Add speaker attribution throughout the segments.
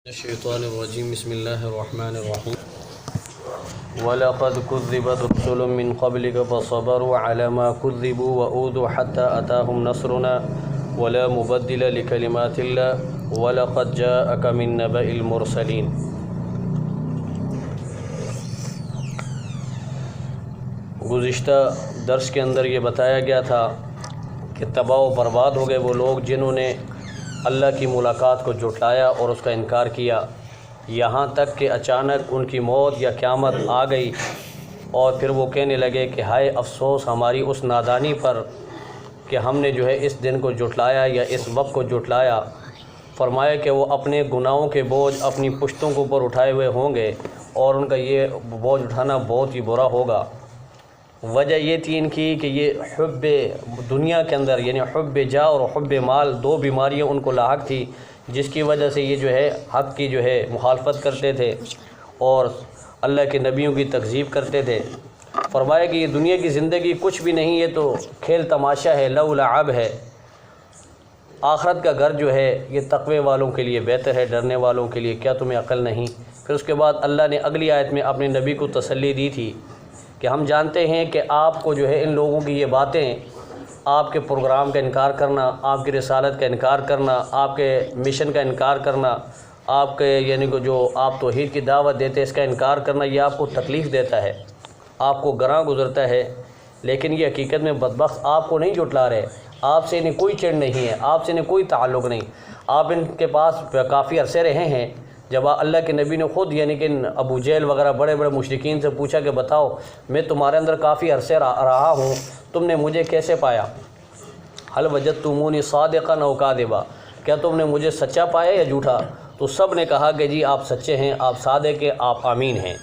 Speaker 1: الشیطان الرجیم بسم اللہ الرحمن الرحیم وَلَقَدْ كُذِّبَتْ رُسُلٌ مِّن قَبْلِكَ فَصَبَرُوا عَلَى مَا كُذِّبُوا وَأُوذُوا حَتَّى أَتَاهُمْ نَصْرُنَا وَلَا مُبَدِّلَ لِكَلِمَاتِ اللَّهِ وَلَقَدْ جَاءَكَ مِن نَّبَإِ الْمُرْسَلِينَ۔ گزشتہ درس کے اندر یہ بتایا گیا تھا کہ تباہ و برباد ہو گئے وہ لوگ جنہوں نے اللہ کی ملاقات کو جھٹلایا اور اس کا انکار کیا، یہاں تک کہ اچانک ان کی موت یا قیامت آ گئی اور پھر وہ کہنے لگے کہ ہائے افسوس ہماری اس نادانی پر کہ ہم نے اس دن کو جھٹلایا یا اس وقت کو جھٹلایا۔ فرمایا کہ وہ اپنے گناہوں کے بوجھ اپنی پشتوں کے اوپر اٹھائے ہوئے ہوں گے اور ان کا یہ بوجھ اٹھانا بہت ہی برا ہوگا۔ وجہ یہ تھی ان کی کہ یہ حب دنیا کے اندر یعنی حب جاہ اور حب مال دو بیماریاں ان کو لاحق تھی، جس کی وجہ سے یہ حق کی مخالفت کرتے تھے اور اللہ کے نبیوں کی تکذیب کرتے تھے۔ فرمایا کہ یہ دنیا کی زندگی کچھ بھی نہیں، یہ تو کھیل تماشا ہے، لو لعب ہے۔ آخرت کا گھر یہ تقوی والوں کے لیے بہتر ہے، ڈرنے والوں کے لیے، کیا تمہیں عقل نہیں؟ پھر اس کے بعد اللہ نے اگلی آیت میں اپنے نبی کو تسلی دی تھی کہ ہم جانتے ہیں کہ آپ کو ان لوگوں کی یہ باتیں، آپ کے پروگرام کا انکار کرنا، آپ کی رسالت کا انکار کرنا، آپ کے مشن کا انکار کرنا، آپ کے جو آپ توحید کی دعوت دیتے اس کا انکار کرنا، یہ آپ کو تکلیف دیتا ہے، آپ کو گراں گزرتا ہے، لیکن یہ حقیقت میں بدبخت آپ کو نہیں جھٹلا رہے، آپ سے انہیں کوئی چڑ نہیں ہے، آپ سے انہیں کوئی تعلق نہیں، آپ ان کے پاس کافی عرصے رہے ہیں۔ جب اللہ کے نبی نے خود کہ ابو جہل وغیرہ بڑے بڑے مشرکین سے پوچھا کہ بتاؤ میں تمہارے اندر کافی عرصے رہا ہوں، تم نے مجھے کیسے پایا؟ حل وجدتمونی صادقا او کاذبا، کیا تم نے مجھے سچا پایا یا جھوٹا؟ تو سب نے کہا کہ جی آپ سچے ہیں، آپ صادق ہیں، آپ امین ہیں۔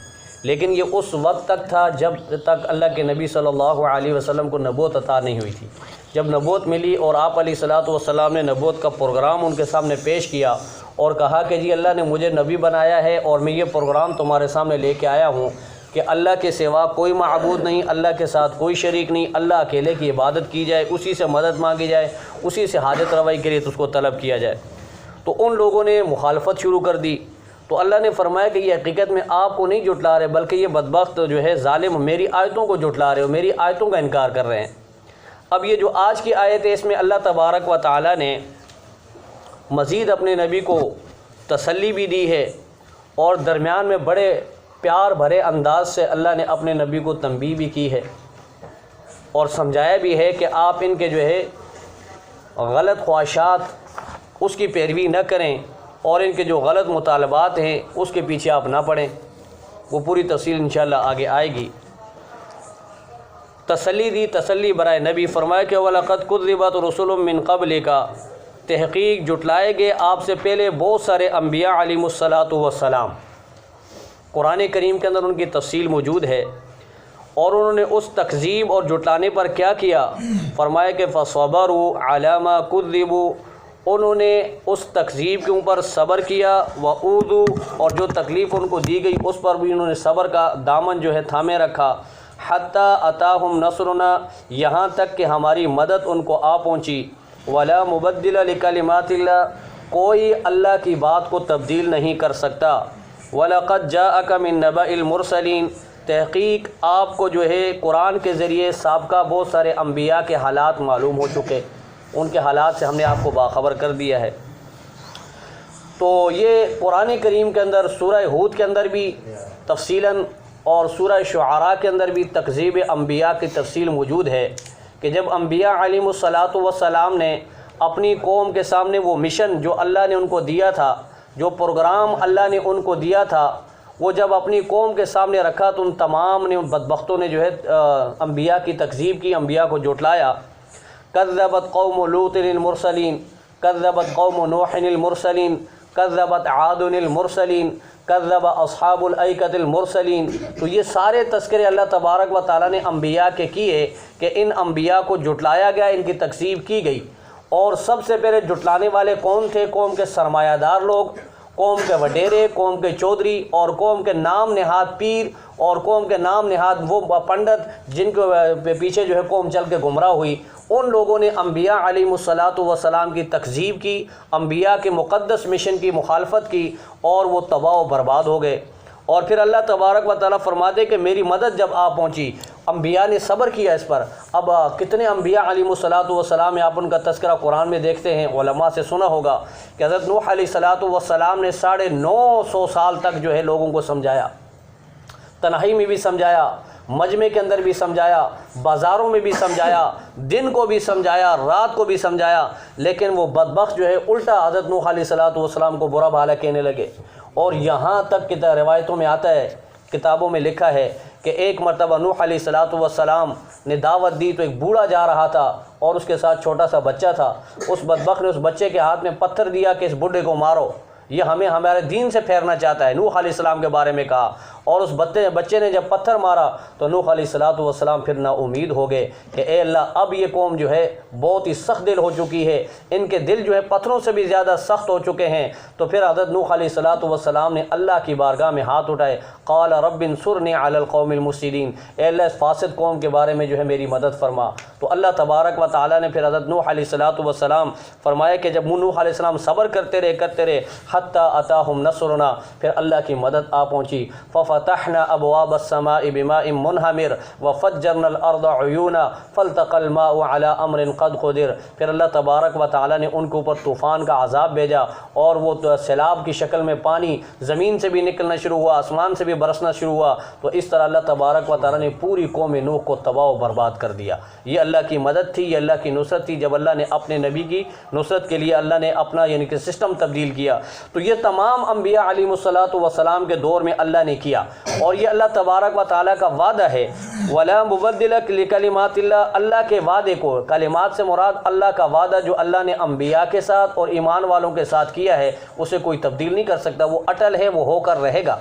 Speaker 1: لیکن یہ اس وقت تک تھا جب تک اللہ کے نبی صلی اللہ علیہ وسلم کو نبوت عطا نہیں ہوئی تھی۔ جب نبوت ملی اور آپ علیہ الصلاۃ والسلام نے نبوت کا پروگرام ان کے سامنے پیش کیا اور کہا کہ جی اللہ نے مجھے نبی بنایا ہے اور میں یہ پروگرام تمہارے سامنے لے کے آیا ہوں کہ اللہ کے سوا کوئی معبود نہیں، اللہ کے ساتھ کوئی شریک نہیں، اللہ اکیلے کی عبادت کی جائے، اسی سے مدد مانگی جائے، اسی سے حاجت روائی کے لیے اس کو طلب کیا جائے۔ تو ان لوگوں نے مخالفت شروع کر دی، تو اللہ نے فرمایا کہ یہ حقیقت میں آپ کو نہیں جھٹلا رہے بلکہ یہ بدبخت ظالم میری آیتوں کو جھٹلا رہے ہو، میری آیتوں کا انکار کر رہے ہیں۔ اب یہ جو آج کی آیت ہے اس میں اللہ تبارک و تعالی نے مزید اپنے نبی کو تسلی بھی دی ہے اور درمیان میں بڑے پیار بھرے انداز سے اللہ نے اپنے نبی کو تنبیہ بھی کی ہے اور سمجھایا بھی ہے کہ آپ ان کے غلط خواہشات اس کی پیروی نہ کریں اور ان کے جو غلط مطالبات ہیں اس کے پیچھے آپ نہ پڑیں۔ وہ پوری تفصیل انشاءاللہ آگے آئے گی۔ تسلی دی، تسلی برائے نبی۔ فرمایا کہ وَلَقَدْ كُذِّبَتْ رُسُلٌ مِّن قَبْلِكَ، تحقیق جھٹلائے گئے آپ سے پہلے بہت سارے انبیاء علیہم الصلاۃ والسلام۔ قرآن کریم کے اندر ان کی تفصیل موجود ہے اور انہوں نے اس تکذیب اور جھٹلانے پر کیا کیا؟ فرمایا کہ فَصَبَرُوا عَلَى مَا كُذِّبُوا، انہوں نے اس تکذیب کے اوپر صبر کیا، وَأُوذُوا، اور جو تکلیف ان کو دی گئی اس پر بھی انہوں نے صبر کا دامن تھامے رکھا، حَتَّى أَتَاهُمْ نَصْرُنَا، یہاں تک کہ ہماری مدد ان کو آ پہنچی، وَلَا مُبَدِّلَ لِكَلِمَاتِ اللَّهِ، کوئی اللہ کی بات کو تبدیل نہیں کر سکتا۔ وَلَقَدْ جَاءَكَ مِن نَّبَإِ الْمُرْسَلِينَ، تحقیق آپ کو قرآن کے ذریعے سابقہ بہت سارے انبیاء کے حالات معلوم ہو چکے، ان کے حالات سے ہم نے آپ کو باخبر کر دیا ہے۔ تو یہ قرآن کریم کے اندر سورہ ہود کے اندر بھی تفصیلاً اور سورہ شعراء کے اندر بھی تکذیب انبیاء کی تفصیل موجود ہے کہ جب انبیاء علیہم الصلاۃ والسلام نے اپنی قوم کے سامنے وہ مشن جو اللہ نے ان کو دیا تھا، جو پروگرام اللہ نے ان کو دیا تھا، وہ جب اپنی قوم کے سامنے رکھا تو ان تمام نے بدبختوں نے انبیاء کی تکذیب کی، انبیاء کو جھٹلایا۔ کذبت قوم لوط المرسلین، کذبت قوم نوح المرسلین، کذبت عاد المرسلین، کذب اصحاب الایکۃ المرسلین۔ تو یہ سارے تذکرے اللہ تبارک و تعالیٰ نے انبیاء کے کیے کہ ان انبیاء کو جھٹلایا گیا، ان کی تکذیب کی گئی۔ اور سب سے پہلے جھٹلانے والے کون تھے؟ قوم کے سرمایہ دار لوگ، قوم کے وڈیرے، قوم کے چودھری اور قوم کے نام نہاد پیر اور قوم کے نام نہاد وہ پنڈت جن کے پیچھے جو ہے قوم چل کے گمراہ ہوئی، ان لوگوں نے انبیاء علیہم الصلاۃ والسلام کی تکذیب کی، انبیاء کے مقدس مشن کی مخالفت کی، اور وہ تباہ و برباد ہو گئے۔ اور پھر اللہ تبارک و تعالیٰ فرماتے کہ میری مدد جب آپ پہنچی، انبیاء نے صبر کیا اس پر۔ اب کتنے انبیاء علیہم الصلاۃ والسلام آپ ان کا تذکرہ قرآن میں دیکھتے ہیں، علماء سے سنا ہوگا کہ حضرت نوح علیہ الصلاۃ والسلام نے 950 سال تک جو ہے لوگوں کو سمجھایا، تنہائی میں بھی سمجھایا، مجمع کے اندر بھی سمجھایا، بازاروں میں بھی سمجھایا، دن کو بھی سمجھایا، رات کو بھی سمجھایا، لیکن وہ بدبخت جو ہے الٹا حضرت نوح علیہ الصلاۃ والسلام کو برا بھلا کہنے لگے۔ اور یہاں تک کہ روایتوں میں آتا ہے، کتابوں میں لکھا ہے کہ ایک مرتبہ نوح علیہ الصلاۃ والسلام نے دعوت دی تو ایک بوڑھا جا رہا تھا اور اس کے ساتھ چھوٹا سا بچہ تھا۔ اس بدبخت نے اس بچے کے ہاتھ میں پتھر دیا کہ اس بوڑھے کو مارو، یہ ہمیں ہمارے دین سے پھیرنا چاہتا ہے، نوح علیہ السلام کے بارے میں کہا۔ اور اس بچے نے جب پتھر مارا تو نوح علیہ الصلاۃ والسلام پھر نا امید ہو گئے کہ اے اللہ اب یہ قوم جو ہے بہت ہی سخت دل ہو چکی ہے، ان کے دل جو ہے پتھروں سے بھی زیادہ سخت ہو چکے ہیں۔ تو پھر حضرت نوح علیہ الصلاۃ والسلام نے اللہ کی بارگاہ میں ہاتھ اٹھائے، قال رب انصرنی علی القوم المفسدین، اے اللہ اس فاسد قوم کے بارے میں جو ہے میری مدد فرما۔ تو اللہ تبارک و تعالیٰ نے پھر حضرت نوح علیہ الصلاۃ والسلام فرمایا کہ جب نوح علیہ السلام صبر کرتے رہے حتیٰ اتاہم نصرنا، پھر اللہ کی مدد آ پہنچی۔ ففتحنا ابواب السماء بماء منہمر وفجرنا الارض عیونا فالتقى الماء على امر قد قدر، پھر اللہ تبارک و تعالیٰ نے ان کے اوپر طوفان کا عذاب بھیجا اور وہ سیلاب کی شکل میں پانی زمین سے بھی نکلنا شروع ہوا، آسمان سے بھی برسنا شروع ہوا۔ تو اس طرح اللہ تبارک و تعالیٰ نے پوری قوم نوح کو تباہ و برباد کر دیا۔ یہ اللہ کی مدد تھی، یہ اللہ کی نصرت تھی۔ جب اللہ نے اپنے نبی کی نصرت کے لیے اللہ نے اپنا یعنی کہ سسٹم تبدیل کیا، تو یہ تمام انبیاء علیہم الصلاۃ والسلام کے دور میں اللہ نے کیا، اور یہ اللہ تبارک و تعالیٰ کا وعدہ ہے۔ وَلَا مُبَدِّلَ لِكَلِمَاتِ اللَّهِ، اللہ کے وعدے کو، کلمات سے مراد اللہ کا وعدہ جو اللہ نے انبیاء کے ساتھ اور ایمان والوں کے ساتھ کیا ہے، اسے کوئی تبدیل نہیں کر سکتا، وہ اٹل ہے، وہ ہو کر رہے گا۔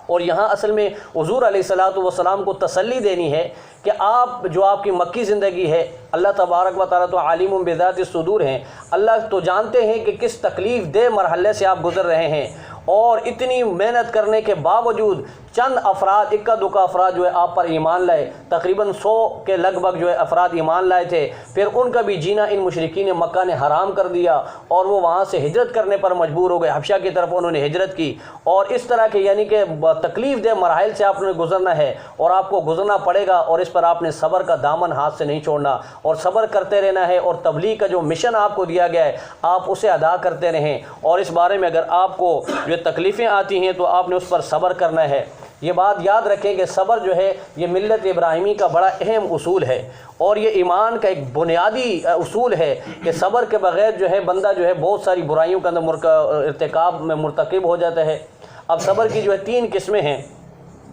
Speaker 1: اور یہاں اصل میں حضور علیہ الصلاۃ والسلام کو تسلی دینی ہے کہ آپ جو آپ کی مکی زندگی ہے، اللہ تبارک و تعالیٰ تو عالم بذات الصدور ہیں، اللہ تو جانتے ہیں کہ کس تکلیف دہ مرحلے سے آپ گزر رہے ہیں، اور اتنی محنت کرنے کے باوجود چند افراد، اکا دکا افراد جو ہے آپ پر ایمان لائے، تقریباً 100 کے لگ بھگ جو ہے افراد ایمان لائے تھے، پھر ان کا بھی جینا ان مشرکین مکہ نے حرام کر دیا اور وہ وہاں سے ہجرت کرنے پر مجبور ہو گئے، حبشہ کی طرف انہوں نے ہجرت کی، اور اس طرح کے یعنی کہ تکلیف دہ مراحل سے آپ نے گزرنا ہے اور آپ کو گزرنا پڑے گا، اور اس پر آپ نے صبر کا دامن ہاتھ سے نہیں چھوڑنا اور صبر کرتے رہنا ہے، اور تبلیغ کا جو مشن آپ کو دیا گیا ہے آپ اسے ادا کرتے رہیں، اور اس بارے میں اگر آپ کو جو تکلیفیں آتی ہیں تو آپ نے اس پر صبر کرنا ہے۔ یہ بات یاد رکھیں کہ صبر جو ہے یہ ملت ابراہیمی کا بڑا اہم اصول ہے، اور یہ ایمان کا ایک بنیادی اصول ہے کہ صبر کے بغیر جو ہے بندہ جو ہے بہت ساری برائیوں کے اندر ارتکاب میں مرتکب ہو جاتا ہے۔ اب صبر کی جو ہے 3 قسمیں ہیں،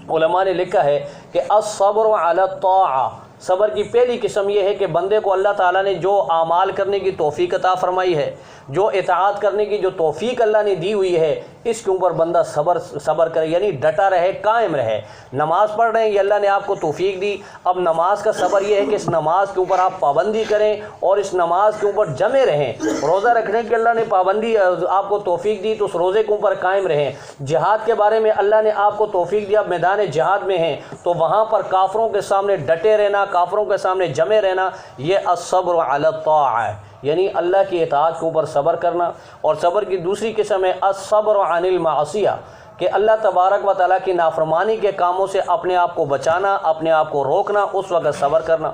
Speaker 1: علماء نے لکھا ہے کہ الصبر علی الطاعہ، صبر کی پہلی قسم یہ ہے کہ بندے کو اللہ تعالیٰ نے جو اعمال کرنے کی توفیق عطا فرمائی ہے، جو اطاعت کرنے کی جو توفیق اللہ نے دی ہوئی ہے، اس کے اوپر بندہ صبر کرے، یعنی ڈٹا رہے، قائم رہے۔ نماز پڑھ رہے ہیں، یہ اللہ نے آپ کو توفیق دی، اب نماز کا صبر یہ ہے کہ اس نماز کے اوپر آپ پابندی کریں اور اس نماز کے اوپر جمے رہیں۔ روزہ رکھنے کی اللہ نے پابندی آپ کو توفیق دی تو اس روزے کے اوپر قائم رہیں۔ جہاد کے بارے میں اللہ نے آپ کو توفیق دیا، میدان جہاد میں ہیں تو وہاں پر کافروں کے سامنے ڈٹے رہنا، کافروں کے سامنے جمے رہنا، یہ الصبر علی الطاعہ ہے، یعنی اللہ کی اطاعت کے اوپر صبر کرنا۔ اور صبر کی دوسری قسم ہے الصبر عن المعصیہ، کہ اللہ تبارک و تعالیٰ کی نافرمانی کے کاموں سے اپنے آپ کو بچانا، اپنے آپ کو روکنا، اس وقت صبر کرنا۔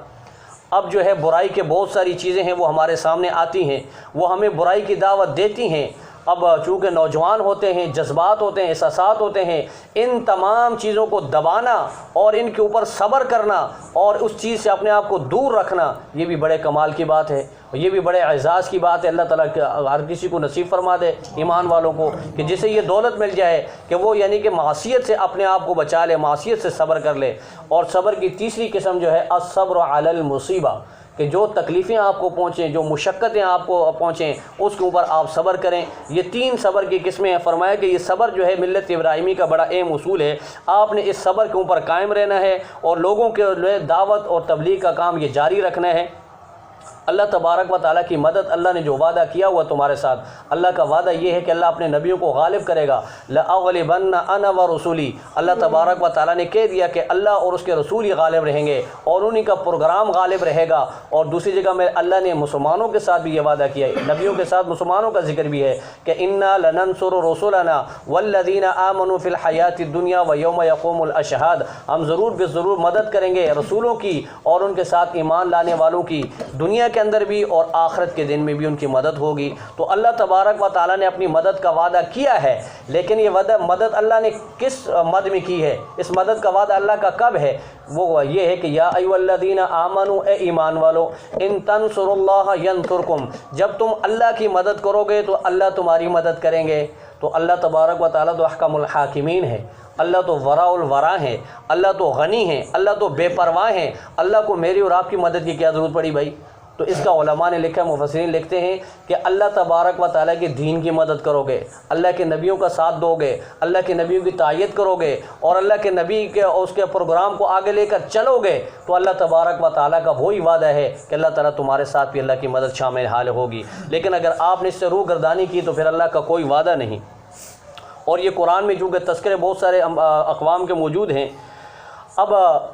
Speaker 1: اب جو ہے برائی کے بہت ساری چیزیں ہیں وہ ہمارے سامنے آتی ہیں، وہ ہمیں برائی کی دعوت دیتی ہیں۔ اب چونکہ نوجوان ہوتے ہیں، جذبات ہوتے ہیں، احساسات ہوتے ہیں، ان تمام چیزوں کو دبانا اور ان کے اوپر صبر کرنا اور اس چیز سے اپنے آپ کو دور رکھنا، یہ بھی بڑے کمال کی بات ہے، یہ بھی بڑے اعزاز کی بات ہے۔ اللہ تعالیٰ ہر کسی کو نصیب فرما دے، ایمان والوں کو، کہ جسے یہ دولت مل جائے کہ وہ یعنی کہ معصیت سے اپنے آپ کو بچا لے، معصیت سے صبر کر لے۔ اور صبر کی تیسری قسم جو ہے الصبر علی المصیبہ، کہ جو تکلیفیں آپ کو پہنچیں، جو مشقتیں آپ کو پہنچیں، اس کے اوپر آپ صبر کریں۔ یہ 3 صبر کی قسمیں ہیں۔ فرمایا کہ یہ صبر جو ہے ملت ابراہیمی کا بڑا اہم اصول ہے، آپ نے اس صبر کے اوپر قائم رہنا ہے اور لوگوں کے دعوت اور تبلیغ کا کام یہ جاری رکھنا ہے۔ اللہ تبارک و تعالیٰ کی مدد، اللہ نے جو وعدہ کیا ہوا تمہارے ساتھ، اللہ کا وعدہ یہ ہے کہ اللہ اپنے نبیوں کو غالب کرے گا۔ لَأَغْلِبَنَّ أَنَا وَرُسُلِي، اللہ تبارک و تعالیٰ نے کہہ دیا کہ اللہ اور اس کے رسول ہی غالب رہیں گے اور انہی کا پروگرام غالب رہے گا۔ اور دوسری جگہ میں اللہ نے مسلمانوں کے ساتھ بھی یہ وعدہ کیا ہے، نبیوں کے ساتھ مسلمانوں کا ذکر بھی ہے کہ اِنَّا لَنَنصُرُ رُسُلَنَا وَالَّذِينَ آمَنُوا فِي الْحَيَاةِ الدُّنْيَا وَيَوْمَ يَقُومُ الْأَشْهَادُ، ہم ضرور بے ضرور مدد کریں گے رسولوں کی اور ان کے ساتھ ایمان لانے والوں کی، دنیا کے اندر بھی اور آخرت کے دن میں بھی ان کی مدد ہوگی۔ تو اللہ تبارک و تعالیٰ نے اپنی مدد کا وعدہ کیا ہے، لیکن یہ مدد اللہ نے کس مد میں کی ہے، اس مدد کا وعدہ اللہ کا کب ہے؟ وہ یہ ہے کہ یا ایھا الذین آمنوا، اے ایمان والو، ان تنصروا اللہ ینصرکم، جب تم اللہ کی مدد کرو گے تو اللہ تمہاری مدد کریں گے۔ تو اللہ تبارک و تعالیٰ تو احکم الحاکمین ہے، اللہ تو وراء الورا ہیں، اللہ تو غنی ہیں، اللہ تو بے پرواہ ہیں، اللہ کو میری اور آپ کی مدد کی کیا ضرورت پڑی بھائی؟ تو اس کا علماء نے لکھا، مفسرین لکھتے ہیں کہ اللہ تبارک و تعالیٰ کے دین کی مدد کرو گے، اللہ کے نبیوں کا ساتھ دو گے، اللہ کے نبیوں کی تائید کرو گے اور اللہ کے نبی کے اس کے پروگرام کو آگے لے کر چلو گے، تو اللہ تبارک و تعالیٰ کا وہی وعدہ ہے کہ اللہ تعالیٰ تمہارے ساتھ بھی اللہ کی مدد شامل حال ہوگی۔ لیکن اگر آپ نے اس سے روگردانی کی تو پھر اللہ کا کوئی وعدہ نہیں۔ اور یہ قرآن میں چونکہ تذکرے بہت سارے اقوام کے موجود ہیں، اب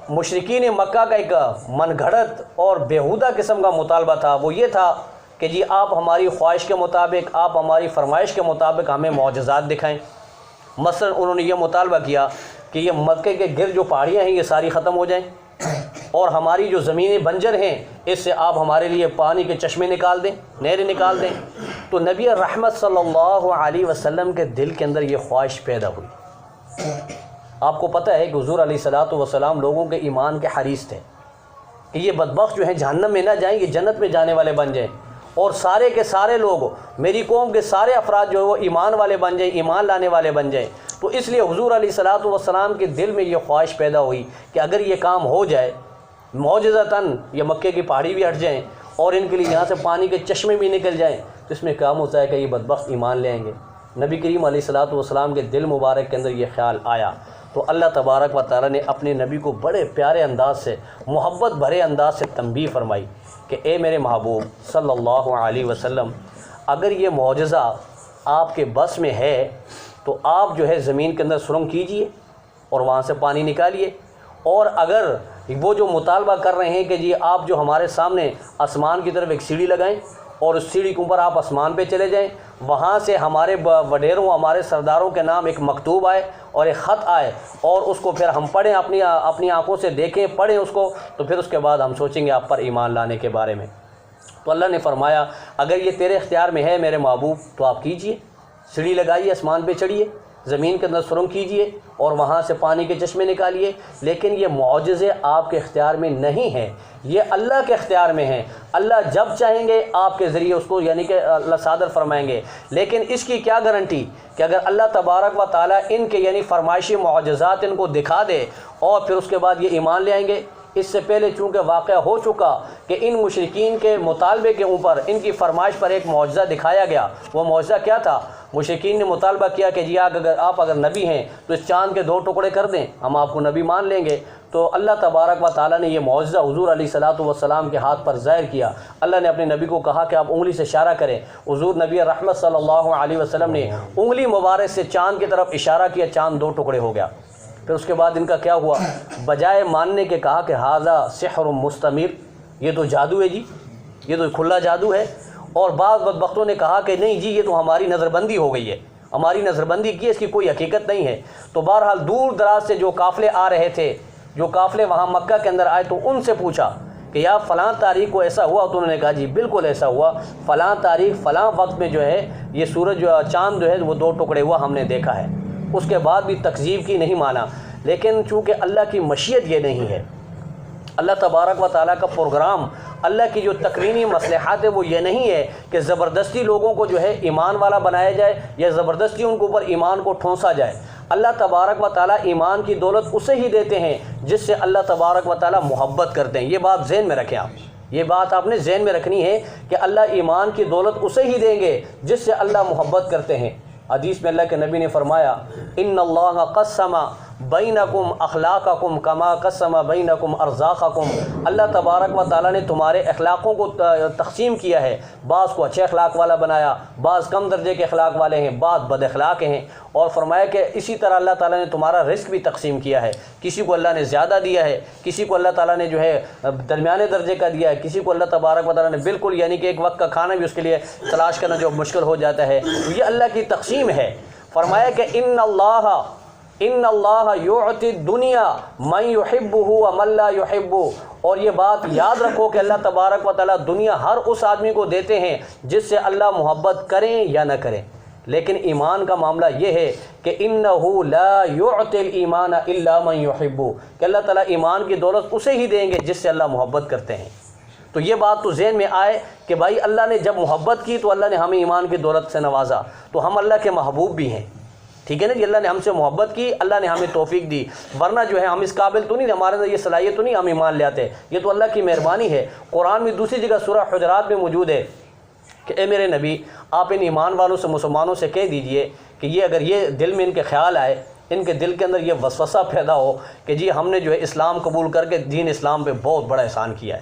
Speaker 1: مشرکین مکہ کا ایک من گھڑت اور بیہودہ قسم کا مطالبہ تھا، وہ یہ تھا کہ جی آپ ہماری خواہش کے مطابق، آپ ہماری فرمائش کے مطابق ہمیں معجزات دکھائیں۔ مثلا انہوں نے یہ مطالبہ کیا کہ یہ مکے کے گرد جو پہاڑیاں ہیں یہ ساری ختم ہو جائیں اور ہماری جو زمینیں بنجر ہیں اس سے آپ ہمارے لیے پانی کے چشمے نکال دیں، نہریں نکال دیں۔ تو نبی رحمت صلی اللہ علیہ وسلم کے دل کے اندر یہ خواہش پیدا ہوئی۔ آپ کو پتہ ہے کہ حضور علیہ الصلوۃ والسلام لوگوں کے ایمان کے حریص تھے کہ یہ بدبخت جو ہیں جہنم میں نہ جائیں، یہ جنت میں جانے والے بن جائیں، اور سارے کے سارے لوگ، میری قوم کے سارے افراد جو ہے وہ ایمان والے بن جائیں، ایمان لانے والے بن جائیں۔ تو اس لیے حضور علیہ الصلوۃ والسلام کے دل میں یہ خواہش پیدا ہوئی کہ اگر یہ کام ہو جائے معجزتاً، یہ مکے کی پہاڑی بھی ہٹ جائیں اور ان کے لیے یہاں سے پانی کے چشمے بھی نکل جائیں، تو اس میں کام ہوتا ہے کہ یہ بدبخت ایمان لے آئیں گے۔ نبی کریم علیہ الصلوۃ والسلام کے دل مبارک کے اندر یہ خیال آیا، تو اللہ تبارک و تعالیٰ نے اپنے نبی کو بڑے پیارے انداز سے، محبت بھرے انداز سے تنبیہ فرمائی کہ اے میرے محبوب صلی اللہ علیہ وسلم، اگر یہ معجزہ آپ کے بس میں ہے تو آپ جو ہے زمین کے اندر سرنگ کیجئے اور وہاں سے پانی نکالیے، اور اگر وہ جو مطالبہ کر رہے ہیں کہ جی آپ جو ہمارے سامنے آسمان کی طرف ایک سیڑھی لگائیں اور اس سیڑھی کے اوپر آپ آسمان پہ چلے جائیں، وہاں سے ہمارے وڈیروں، ہمارے سرداروں کے نام ایک مکتوب آئے اور ایک خط آئے اور اس کو پھر ہم پڑھیں، اپنی آنکھوں سے دیکھیں، پڑھیں اس کو، تو پھر اس کے بعد ہم سوچیں گے آپ پر ایمان لانے کے بارے میں۔ تو اللہ نے فرمایا اگر یہ تیرے اختیار میں ہے میرے محبوب تو آپ کیجئے، سیڑھی لگائیے، آسمان پہ چڑھیے، زمین کے اندر سرنگ کیجئے اور وہاں سے پانی کے چشمے نکالیے، لیکن یہ معجزے آپ کے اختیار میں نہیں ہیں، یہ اللہ کے اختیار میں ہیں۔ اللہ جب چاہیں گے آپ کے ذریعے اس کو یعنی کہ اللہ صادر فرمائیں گے، لیکن اس کی کیا گارنٹی کہ اگر اللہ تبارک و تعالیٰ ان کے یعنی فرمائشی معجزات ان کو دکھا دے اور پھر اس کے بعد یہ ایمان لے آئیں گے؟ اس سے پہلے چونکہ واقعہ ہو چکا کہ ان مشرکین کے مطالبے کے اوپر، ان کی فرمائش پر ایک معجزہ دکھایا گیا۔ وہ معجزہ کیا تھا؟ مشرکین نے مطالبہ کیا کہ جی آپ اگر نبی ہیں تو اس چاند کے 2 ٹکڑے کر دیں، ہم آپ کو نبی مان لیں گے۔ تو اللہ تبارک و تعالیٰ نے یہ معجزہ حضور علیہ الصلوۃ والسلام کے ہاتھ پر ظاہر کیا۔ اللہ نے اپنے نبی کو کہا کہ آپ انگلی سے اشارہ کریں۔ حضور نبی رحمت صلی اللہ علیہ وسلم نے انگلی مبارک سے چاند کی طرف اشارہ کیا، چاند 2 ٹکڑے ہو گیا۔ پھر اس کے بعد ان کا کیا ہوا؟ بجائے ماننے کے کہا کہ ھذا سحر مستمر، یہ تو جادو ہے جی، یہ تو کھلا جادو ہے۔ اور بعض بدبختوں نے کہا کہ نہیں جی یہ تو ہماری نظر بندی ہو گئی ہے، ہماری نظر بندی کی، اس کی کوئی حقیقت نہیں ہے۔ تو بہرحال دور دراز سے جو قافلے آ رہے تھے، جو قافلے وہاں مکہ کے اندر آئے، تو ان سے پوچھا کہ یا فلاں تاریخ کو ایسا ہوا؟ تو انہوں نے کہا جی بالکل ایسا ہوا، فلاں تاریخ فلاں وقت میں جو ہے یہ سورج چاند جو ہے وہ 2 ٹکڑے ہوا، ہم نے دیکھا ہے۔ اس کے بعد بھی تکذیب کی، نہیں مانا۔ لیکن چونکہ اللہ کی مشیت یہ نہیں ہے، اللہ تبارک و تعالیٰ کا پروگرام، اللہ کی جو تکوینی مصلحات ہے وہ یہ نہیں ہے کہ زبردستی لوگوں کو جو ہے ایمان والا بنایا جائے یا زبردستی ان کے اوپر ایمان کو ٹھونسا جائے۔ اللہ تبارک و تعالیٰ ایمان کی دولت اسے ہی دیتے ہیں جس سے اللہ تبارک و تعالیٰ محبت کرتے ہیں۔ یہ بات ذہن میں رکھیں آپ، یہ بات آپ نے ذہن میں رکھنی ہے کہ اللہ ایمان کی دولت اسے ہی دیں گے جس سے اللہ محبت کرتے ہیں۔ حدیث میں اللہ کے نبی نے فرمایا ان اللہ قسم بینکم اخلاقکم کما قسم بینکم ارزاقکم، اللہ تبارک و تعالیٰ نے تمہارے اخلاقوں کو تقسیم کیا ہے، بعض کو اچھے اخلاق والا بنایا، بعض کم درجے کے اخلاق والے ہیں، بعض بد اخلاق ہیں، اور فرمایا کہ اسی طرح اللہ تعالیٰ نے تمہارا رزق بھی تقسیم کیا ہے، کسی کو اللہ نے زیادہ دیا ہے، کسی کو اللہ تعالیٰ نے جو ہے درمیانے درجے کا دیا ہے، کسی کو اللہ تبارک و تعالیٰ نے بالکل یعنی کہ ایک وقت کا کھانا بھی اس کے لیے تلاش کرنا جو مشکل ہو جاتا ہے، یہ اللہ کی تقسیم ہے۔ فرمایا کہ ان اللہ یعطی الدنیا من یحبہ ومن لا یحبہ، اور یہ بات یاد رکھو کہ اللہ تبارک و تعالیٰ دنیا ہر اس آدمی کو دیتے ہیں جس سے اللہ محبت کریں یا نہ کریں، لیکن ایمان کا معاملہ یہ ہے کہ انہ لا یعطی الایمان الا من یحبہ، کہ اللہ تعالیٰ ایمان کی دولت اسے ہی دیں گے جس سے اللہ محبت کرتے ہیں۔ تو یہ بات تو ذہن میں آئے کہ بھائی اللہ نے جب محبت کی تو اللہ نے ہمیں ایمان کی دولت سے نوازا، تو ہم اللہ کے محبوب بھی ہیں، ٹھیک ہے نا جی، اللہ نے ہم سے محبت کی، اللہ نے ہمیں توفیق دی، ورنہ جو ہے ہم اس قابل تو نہیں، ہمارے اندر یہ صلاحیت تو نہیں ہم ایمان لے آتے، یہ تو اللہ کی مہربانی ہے۔ قرآن میں دوسری جگہ سورہ حجرات میں موجود ہے کہ اے میرے نبی آپ ان ایمان والوں سے، مسلمانوں سے کہہ دیجئے کہ یہ اگر یہ دل میں ان کے خیال آئے، ان کے دل کے اندر یہ وسوسہ پیدا ہو کہ جی ہم نے جو ہے اسلام قبول کر کے دین اسلام پہ بہت بڑا احسان کیا ہے،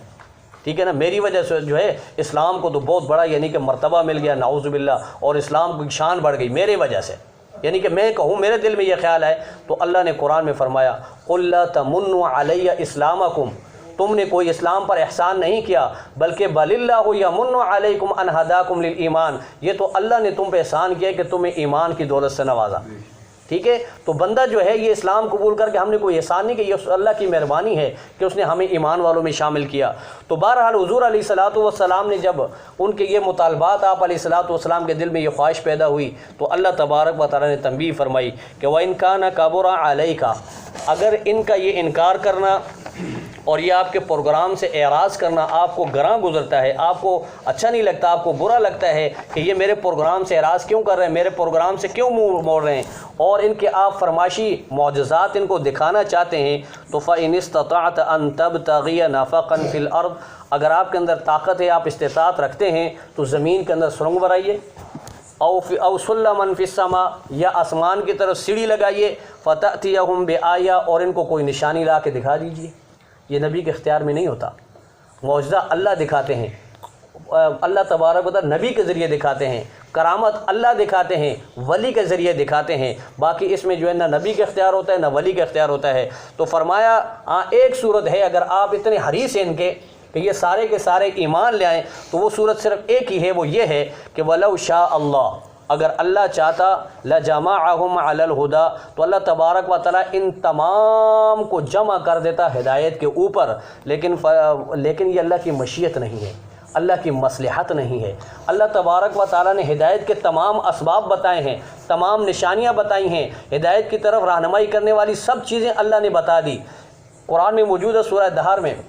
Speaker 1: ٹھیک ہے نا، میری وجہ سے جو ہے اسلام کو تو بہت بڑا یعنی کہ مرتبہ مل گیا، نعوذ باللہ، اور اسلام کی شان بڑھ گئی میرے وجہ سے، یعنی کہ میں کہوں میرے دل میں یہ خیال ہے، تو اللہ نے قرآن میں فرمایا قُل لَا تَمُنُّوا عَلَيَّ إِسْلَامَكُمْ، تم نے کوئی اسلام پر احسان نہیں کیا، بلکہ بَلِ اللَّهُ يَمُنُّ عَلَيْكُمْ أَنْ هَدَاكُمْ لِلْإِيمَانِ، یہ تو اللہ نے تم پہ احسان کیا کہ تمہیں ایمان کی دولت سے نوازا، ٹھیک ہے۔ تو بندہ جو ہے یہ اسلام قبول کر کے ہم نے کوئی احسان نہیں کیا، یہ اللہ کی مہربانی ہے کہ اس نے ہمیں ایمان والوں میں شامل کیا۔ تو بہرحال حضور علیہ الصلوۃ والسلام نے جب ان کے یہ مطالبات آپ علیہ الصلوۃ والسلام کے دل میں یہ خواہش پیدا ہوئی تو اللہ تبارک و تعالیٰ نے تنبیہ فرمائی کہ وَإِنْ كَانَ كَبُرَ عَلَيْكَ، اگر ان کا یہ انکار کرنا اور یہ آپ کے پروگرام سے اعراض کرنا آپ کو گراں گزرتا ہے، آپ کو اچھا نہیں لگتا، آپ کو برا لگتا ہے کہ یہ میرے پروگرام سے اعراض کیوں کر رہے ہیں، میرے پروگرام سے کیوں منہ موڑ رہے ہیں، اور ان کے آپ فرمائشی معجزات ان کو دکھانا چاہتے ہیں، تو فَإِنِ اسْتَطَعْتَ أَن تَبْتَغِيَ نَفَقًا فِي الْأَرْضِ، اگر آپ کے اندر طاقت ہے، آپ استطاعت رکھتے ہیں تو زمین کے اندر سرنگ بنائیے، او سلمًا فی السماء، یا آسمان کی طرف سیڑھی لگائیے، فَتَأْتِيَهُمْ بِآیَةٍ، اور ان کو کوئی نشانی لا کے دکھا دیجیے۔ یہ نبی کے اختیار میں نہیں ہوتا، معجزہ اللہ دکھاتے ہیں، اللہ تبارک و تعالیٰ نبی کے ذریعے دکھاتے ہیں، کرامت اللہ دکھاتے ہیں، ولی کے ذریعے دکھاتے ہیں، باقی اس میں جو ہے نہ نبی کا اختیار ہوتا ہے نہ ولی کا اختیار ہوتا ہے۔ تو فرمایا ایک صورت ہے، اگر آپ اتنے حریص ہیں ان کے کہ یہ سارے کے سارے ایمان لے آئیں، تو وہ صورت صرف ایک ہی ہے، وہ یہ ہے کہ وَلَوْ شَاءَ اللَّهُ، اگر اللہ چاہتا لَجَمَعَهُمْ عَلَى الْهُدَى، تو اللہ تبارک و تعالیٰ ان تمام کو جمع کر دیتا ہدایت کے اوپر، لیکن یہ اللہ کی مشیت نہیں ہے، اللہ کی مصلحت نہیں ہے۔ اللہ تبارک و تعالیٰ نے ہدایت کے تمام اسباب بتائے ہیں، تمام نشانیاں بتائی ہیں، ہدایت کی طرف رہنمائی کرنے والی سب چیزیں اللہ نے بتا دی۔ قرآن میں موجود ہے سورہ دہر میں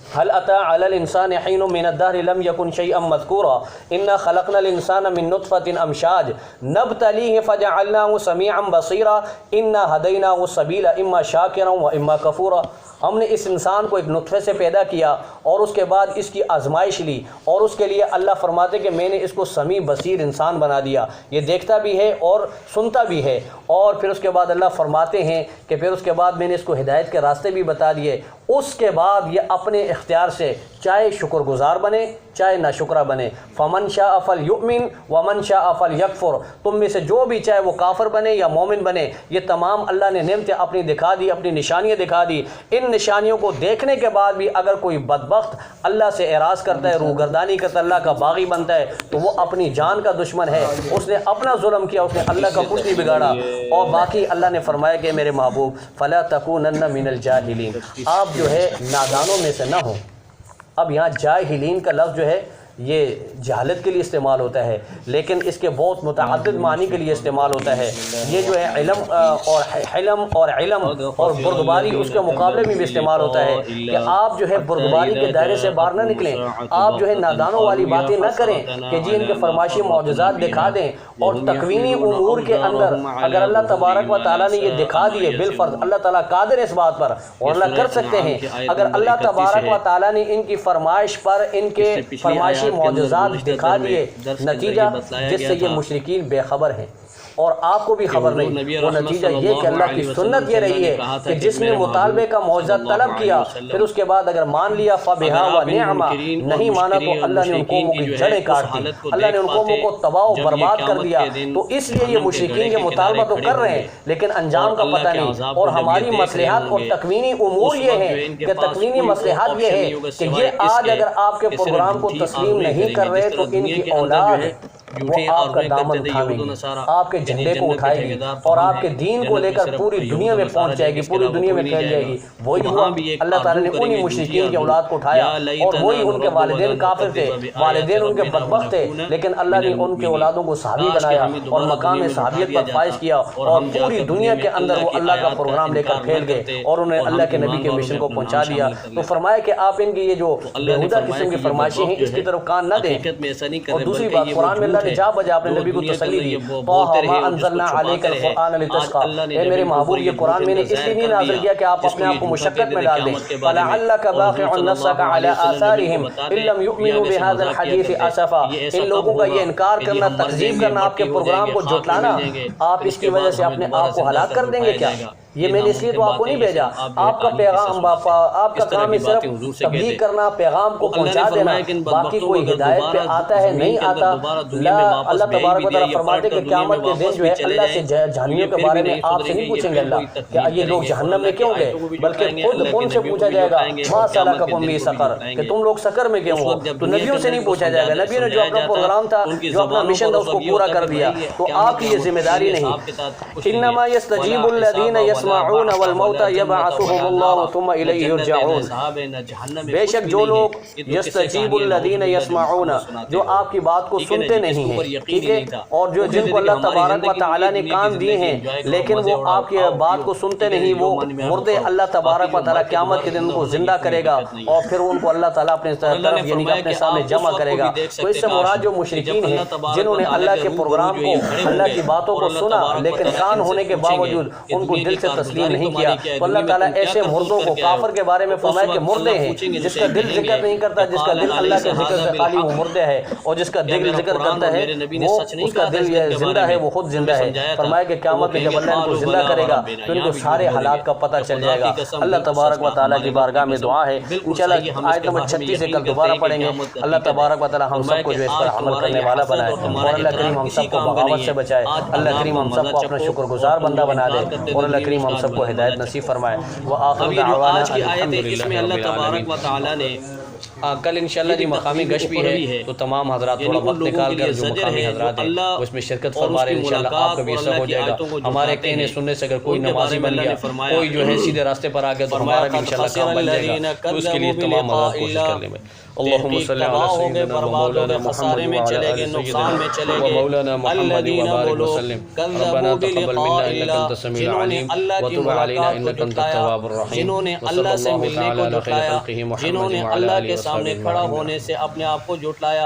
Speaker 1: هل أتى على الإنسان حين من الدهر لم يكن شيئا مذكورا إنا خلقنا الإنسان من نطفة أمشاج نبتليه فجعلناه سميعا بصيرا إنا هديناه السبيل إما شاكرا وإما كفورا، ہم نے اس انسان کو ایک نطفے سے پیدا کیا اور اس کے بعد اس کی آزمائش لی، اور اس کے لیے اللہ فرماتے کہ میں نے اس کو سمیع بصیر انسان بنا دیا، یہ دیکھتا بھی ہے اور سنتا بھی ہے، اور پھر اس کے بعد اللہ فرماتے ہیں کہ پھر اس کے بعد میں نے اس کو ہدایت کے راستے بھی بتا دیے، اس کے بعد یہ اپنے اختیار سے چاہے شکر گزار بنے چاہے ناشکرہ بنے، فمن شاء فلیؤمن ومن شاء فلیکفر، تم میں سے جو بھی چاہے وہ کافر بنے یا مومن بنے، یہ تمام اللہ نے نعمتیں اپنی دکھا دی، اپنی نشانیاں دکھا دی۔ ان نشانیوں کو دیکھنے کے بعد بھی اگر کوئی بدبخت اللہ سے اعراض کرتا ہے، روگردانی کرتا ہے، اللہ کا باغی بنتا ہے، تو وہ اپنی جان کا دشمن ہے، اس نے اپنا ظلم کیا، اس نے اللہ کا کچھ نہیں بگاڑا۔ اور باقی اللہ نے فرمایا کہ میرے محبوب فلا تکونن من الجاہلین، آپ جو ہے نادانوں میں سے نہ ہوں۔ اب یہاں جاہلین کا لفظ جو ہے یہ جہالت کے لیے استعمال ہوتا ہے، لیکن اس کے بہت متعدد معنی کے لیے استعمال ہوتا ہے۔ یہ جو ہے علم اور حلم اور علم اور بردباری اس کے مقابلے میں بھی استعمال ہوتا ہے کہ آپ جو ہے بردباری کے دائرے سے باہر نہ نکلیں، آپ جو ہے نادانوں والی باتیں نہ کریں کہ جی ان کے فرمائشی معجزات دکھا دیں، اور تکوینی امور کے اندر اگر اللہ تبارک و تعالیٰ نے یہ دکھا دیے بالفرض، اللہ تعالیٰ قادر ہے اس بات پر اور اللہ کر سکتے ہیں، اگر اللہ تبارک و تعالیٰ نے ان کی فرمائش پر ان کے فرمائشی معجزات دکھا دیے، نتیجہ جس سے یہ مشرکین بے خبر ہیں، اور آپ کو بھی خبر نہیں۔ وہ نتیجہ یہ کہ اللہ کی سنت یہ رہی ہے کہ جس نے مطالبے کا معجزہ طلب کیا پھر اس کے بعد اگر مان لیا فَبِهَا وَنِعْمَ، نہیں مانا تو اللہ نے ان قوموں کی جڑیں کاٹ دی، اللہ نے ان قوموں کو تباہ و برباد کر دیا۔ تو اس لیے یہ مشرکین یہ مطالبہ تو کر رہے ہیں لیکن انجام کا پتہ نہیں۔ اور ہماری مصلحت اور تکوینی امور یہ ہے کہ تکوینی مصلحت یہ ہے کہ یہ آج اگر آپ کے پروگرام کو تسلیم نہیں کر رہے تو ان کی اولاد وہ آپ کا دامن تھامے گی، آپ کے جھنڈے کو اٹھائے گی اور آپ کے دین کو لے کر پوری دنیا میں پہنچ جائے گی، پوری دنیا میں پھیل جائے گی۔ وہی ہوا، اللہ تعالیٰ نے انہی مشرکین کی اولاد کو اٹھایا اور وہی ان کے والدین کافر تھے، والدین ان کے بدبخت تھے، لیکن اللہ نے ان کے اولادوں کو صحابی بنایا اور مقام صحابیت پر فائز کیا اور پوری دنیا کے اندر وہ اللہ کا پروگرام لے کر پھیل گئے اور انہیں اللہ کے نبی کے مشن کو پہنچا دیا۔ تو فرمایا کہ آپ ان کی یہ جو بیہودہ قسم کی فرمائشیں ہیں اس کی طرف کان نہ دیں۔ اور دوسری بات، قرآن میں اللہ نے جا بجا اپنے نبی کو تسلی دی، طٰہٰ مَا أَنزَلْنَا عَلَيْكَ الْقُرْآنَ لِتَشْقَىٰ، اے میرے محبوب یہ قرآن میں نے اس لیے نہیں نازل کیا کہ آپ اپنے آپ کو مشقت میں ڈال دیں۔ فَلَعَلَّكَ بَاخِعٌ نَفْسَكَ عَلَىٰ آثَارِهِمْ إِن لَّمْ يُؤْمِنُوا بِهَٰذَا الْحَدِيثِ أَسَفًا، ان لوگوں کا یہ انکار کرنا، تکذیب کرنا، آپ کے پروگرام کو جھٹلانا، آپ اس کی وجہ سے اپنے آپ کو ہلاک کر دیں گے کیا؟ یہ میں نے اس لیے تو آپ کو نہیں بھیجا، آپ کا پیغام آپ کا کام ہے صرف تبلیغ کرنا، پیغام کو پہنچا دینا، باقی کوئی ہدایت پہ آتا ہے نہیں آتا۔ اللہ تبارک و تعالیٰ فرماتے کہ قیامت کے دن جو ہے اللہ سے جہنمیوں کے بارے میں آپ سے نہیں پوچھیں گے اللہ کہ یہ لوگ جہنم میں کیوں گئے، بلکہ خود ان سے پوچھا جائے گا مَا سَلَكَكُمْ فِي سَقَرَ، کہ تم لوگ سقر میں کیوں ہو۔ تو نبیوں سے نہیں پوچھا جائے گا، نبیوں نے جو اپنا پروگرام تھا، جو اپنا مشن تھا اس کو پورا کر دیا، تو آپ کی یہ ذمہ داری نہیں۔ إِنَّمَا يَسْتَجِيبُ الَّذِينَ يَسْمَعُونَ وَالْمَوْتَى يَبْعَثُهُمُ اللَّهُ ثُمَّ إِلَيْهِ يُرْجَعُونَ، بے شک جو لوگ یستجیب الذین یسمعون، جو آپ کی بات کو سنتے نہیں ہیں، ٹھیک ہے، اور جو جن کو اللہ تبارک و تعالیٰ نے کان دیے ہیں لیکن وہ آپ کی بات کو سنتے نہیں، وہ مردے اللہ تبارک و تعالیٰ قیامت کے دن ان کو زندہ کرے گا اور پھر ان کو اللہ تعالیٰ اپنے طرف یعنی کہ اپنے سامنے جمع کرے گا۔ تو اس سے مراد جو مشرکین ہیں جنہوں نے اللہ کے پروگرام کو، اللہ کی باتوں کو سنا لیکن کان ہونے کے باوجود ان کو دل سے تسلیم نہیں کیا، تو اللہ تعالیٰ ایسے مردوں کو، کافر کے بارے میں فرمایا کہ مردے ہیں، جس کا دل ذکر نہیں کرتا، جس کا دل اللہ کے ذکر سے خالی وہ مردے ہے، اور جس کا دل ذکر کرتا ہے وہ اس کا دل زندہ ہے، وہ خود زندہ ہے۔ فرمایا کہ قیامت میں جب اللہ ان کو زندہ کرے گا تو ان کو سارے حالات کا پتہ چل جائے گا۔ اللہ تبارک و تعالیٰ کی بارگاہ میں دعا ہے، انشاءاللہ آیت نمبر 36 سے کل دوبارہ پڑھیں گے۔ اللہ تبارک و تعالیٰ ہم سب کو جو اس پر عمل کرنے والا بنائے اور اللہ کریم ہم سب کو بغاوت سے بچائے، اللہ کریم ہم سب کو اپنا شکر گزار بندہ بنا دے اور اللہ کریم ہم سب کو ہدایت نصیب فرمائے۔ وآخر دعوانا
Speaker 2: اس میں اللہ تبارک و تعالیٰ نے
Speaker 1: کل انشاءاللہ جی مقامی گشت بھی ہے تو تمام حضرات تھوڑا وقت نکال کر جو مقامی حضرات ہیں وہ اس میں شرکت فرما رہے ہیں، انشاءاللہ آپ کا بھی حصہ ہو جائے گا۔ ہمارے کہنے سننے سے اگر کوئی نمازی بن گیا، کوئی جو ہے سیدھے راستے پر آ گیا تو ہمارا بھی انشاءاللہ کام بن جائے گا، تو اس کے لیے تمام حضرات کوشش کر لیں۔ اللہم صلی علی سیدنا مولانا محمد وعلی آل سیدنا ومولانا محمد وبارک وسلم۔ ربنا تقبل منا انک انت السمیع العلیم وتب علینا انک انت التواب الرحیم۔
Speaker 2: جنہوں نے اللہ سے ملنے کو جھٹلایا، جنہوں نے اللہ کے سامنے کھڑا ہونے سے اپنے آپ کو جھٹلایا۔